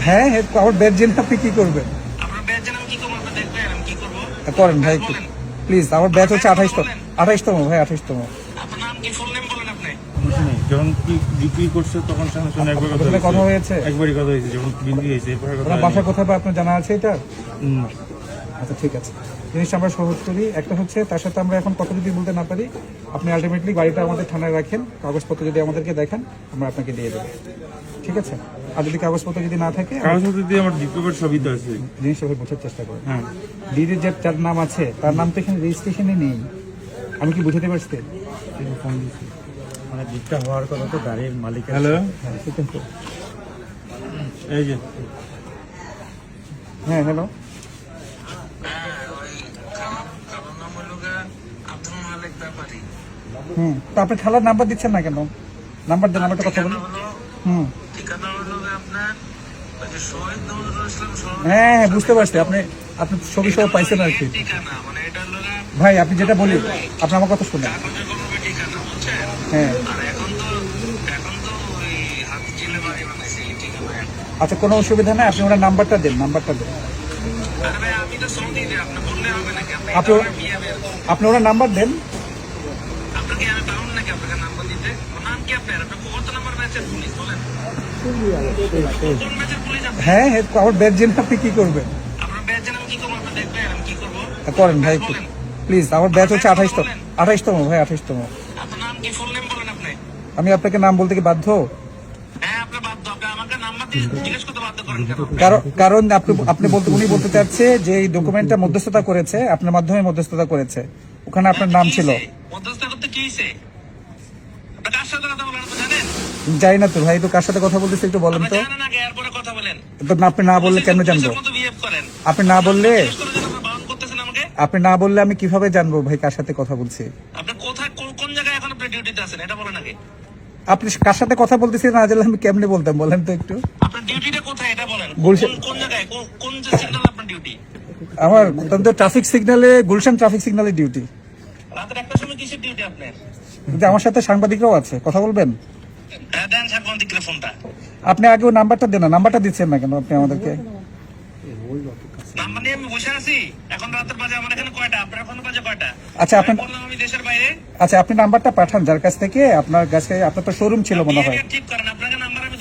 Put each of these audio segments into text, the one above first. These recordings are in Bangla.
হ্যাঁ হ্যাঁ, আমার ব্যাচ জেনে আপনি কি করবেন? করেন ভাই একটু প্লিজ। আমার ব্যাচ হচ্ছে 28তম ভাই, 28তম। যখন ডিগ্রি করছে তখন সঙ্গে একবার কথা হয়েছে, একবারই কথা হয়েছে যখন বিন্দি হয়েছে। আপনার বাসা কোথায় বা আপনার জানা আছে এটা? আচ্ছা ঠিক আছে, জিনিসটা আমরা সহজ করি। একটা হচ্ছে তার সাথে আমরা এখন কথা যদি বলতে না পারি, আপনি আলটিমেটলি গাড়িটা আমাদের থানায় রাখেন, কাগজপত্র যদি আমাদেরকে দেখান আমরা আপনাকে দিয়ে দেবো, ঠিক আছে? আর যদি কাগজপত্র যদি না থাকে, কাগজপত্র দিয়ে আমার ডিপ্লোমার সবই তো আছে। জিনিসটা বোঝার চেষ্টা করেন। হ্যাঁ, ডিডির যে যার নাম আছে তার নাম তো এখানে রেজিস্ট্রেশনে নেই। আমি কি বুঝাতে পারছি? ফোন দিচ্ছি। মানে দিকটা হওয়ার কথা তো গাড়ির মালিক। হ্যালো, হ্যাঁ সেটাই তো। এই যে হ্যাঁ হ্যালো, তো আপনি খালার নাম্বার দিচ্ছেন না কেন? নাম্বার দেন, নাম্বারটা কথা বলুন। হ্যাঁ হ্যাঁ বুঝতে পারছি, আপনি আপনি ছবি সহ পাইছেন আর কি। ভাই আপনি যেটা বলি, আপনি আমার কথা শুনেন। হ্যাঁ আচ্ছা কোনো অসুবিধা নেই, আপনি ওনার নাম্বারটা দেন, নাম্বারটা দেন। আপনি ওনার নাম্বার দেন। হ্যাঁ হ্যাঁ, আমার ব্যাচ জেনে আপনি কি করবেন? করেন ভাই একটু প্লিজ। আমার ব্যাচ হচ্ছে 28তম ভাই, 28তম। আমি আপনাকে নাম বলতে কি বাধ্য? কারণ আপনি বলতে, উনি বলতে চাচ্ছে যে এই ডকুমেন্টটা মধ্যস্থতা করেছে, আপনার মাধ্যমে মধ্যস্থতা করেছে, ওখানে আপনার নাম ছিল। জানি না তো ভাই, তো কার সাথে কথা বলতেছে একটু বলেন তো। আপনি না বললে কেন জানবো? আপনি না বললে আমি কিভাবে জানবো ভাই কার সাথে কথা বলছি? আপনি কার সাথে কথা বলতেছি না জানলে আমি কেমনে বলতাম বলেন তো একটু। আমার ট্রাফিক সিগন্যালে, গুলশান ট্রাফিক সিগন্যালে ডিউটি। আমার সাথে সাংবাদিকরাও আছে, কথা বলবেন? আপনি আগে নাম্বারটা দেন না, নাম্বারটা দিচ্ছেন না কেন আপনি আমাদেরকে? আচ্ছা আপনি নাম্বারটা পাঠান যার কাছ থেকে, আপনার কাছে, আপনার তো শোরুম ছিল মনে হয়।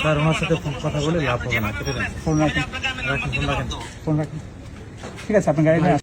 স্যার ওনার সাথে কথা বলে লাভ হবে না। ফোন রাখেন, ফোন রাখেন, ঠিক আছে আপনি গাড়ি নিয়ে